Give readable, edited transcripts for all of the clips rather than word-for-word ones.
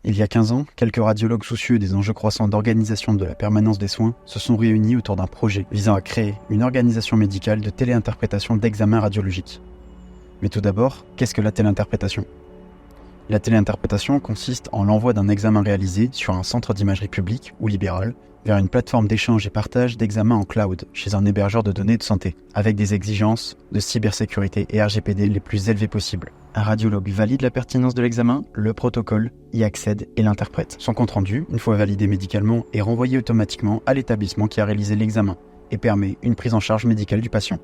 Il y a 15 ans, quelques radiologues soucieux des enjeux croissants d'organisation de la permanence des soins se sont réunis autour d'un projet visant à créer une organisation médicale de téléinterprétation d'examens radiologiques. Mais tout d'abord, qu'est-ce que la téléinterprétation ? La téléinterprétation consiste en l'envoi d'un examen réalisé sur un centre d'imagerie public ou libéral vers une plateforme d'échange et partage d'examens en cloud chez un hébergeur de données de santé, avec des exigences de cybersécurité et RGPD les plus élevées possibles. Un radiologue valide la pertinence de l'examen, le protocole y accède et l'interprète. Son compte-rendu, une fois validé médicalement, est renvoyé automatiquement à l'établissement qui a réalisé l'examen et permet une prise en charge médicale du patient.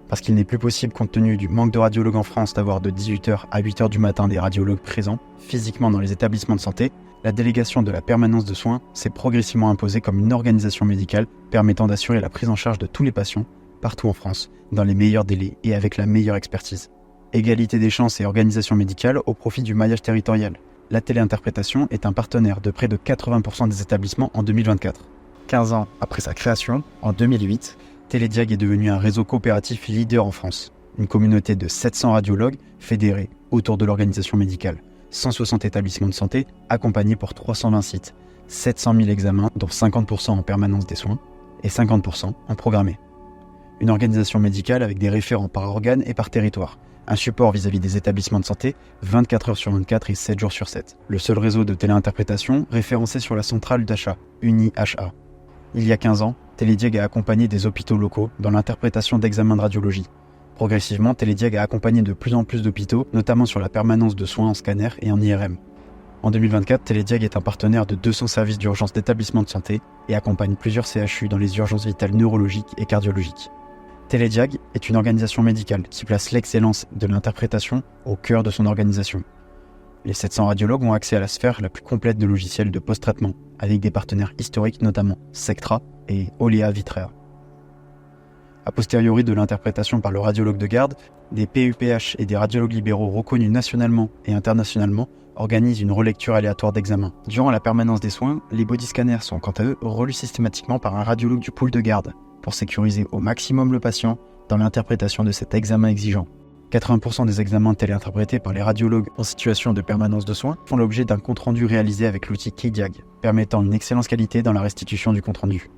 Parce qu'il n'est plus possible, compte tenu du manque de radiologues en France, d'avoir de 18h à 8h du matin des radiologues présents physiquement dans les établissements de santé, la délégation de la permanence de soins s'est progressivement imposée comme une organisation médicale permettant d'assurer la prise en charge de tous les patients, partout en France, dans les meilleurs délais et avec la meilleure expertise. Égalité des chances et organisation médicale au profit du maillage territorial. La téléinterprétation est un partenaire de près de 80% des établissements en 2024. 15 ans après sa création, en 2008, Télédiag est devenu un réseau coopératif leader en France. Une communauté de 700 radiologues fédérés autour de l'organisation médicale. 160 établissements de santé accompagnés pour 320 sites. 700 000 examens, dont 50% en permanence des soins et 50% en programmé. Une organisation médicale avec des référents par organe et par territoire. Un support vis-à-vis des établissements de santé 24 heures sur 24 et 7 jours sur 7. Le seul réseau de téléinterprétation référencé sur la centrale d'achat, UniHA. Il y a 15 ans, Télédiag a accompagné des hôpitaux locaux dans l'interprétation d'examens de radiologie. Progressivement, Télédiag a accompagné de plus en plus d'hôpitaux, notamment sur la permanence de soins en scanner et en IRM. En 2024, Télédiag est un partenaire de 200 services d'urgence d'établissements de santé et accompagne plusieurs CHU dans les urgences vitales neurologiques et cardiologiques. Télédiag est une organisation médicale qui place l'excellence de l'interprétation au cœur de son organisation. Les 700 radiologues ont accès à la sphère la plus complète de logiciels de post-traitement, avec des partenaires historiques notamment Sectra et Olea Vitrea. A posteriori de l'interprétation par le radiologue de garde, des PUPH et des radiologues libéraux reconnus nationalement et internationalement organisent une relecture aléatoire d'examen. Durant la permanence des soins, les body scanners sont quant à eux relus systématiquement par un radiologue du pool de garde, pour sécuriser au maximum le patient dans l'interprétation de cet examen exigeant. 80% des examens téléinterprétés par les radiologues en situation de permanence de soins font l'objet d'un compte-rendu réalisé avec l'outil Keydiag, permettant une excellente qualité dans la restitution du compte-rendu.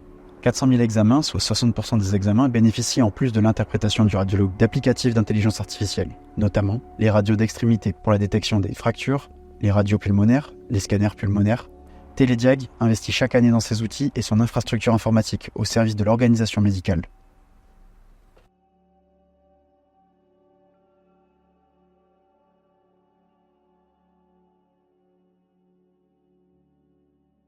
400 000 examens, soit 60% des examens, bénéficient en plus de l'interprétation du radiologue d'applicatifs d'intelligence artificielle, notamment les radios d'extrémité pour la détection des fractures, les radios pulmonaires, les scanners pulmonaires. Télédiag investit chaque année dans ses outils et son infrastructure informatique au service de l'organisation médicale.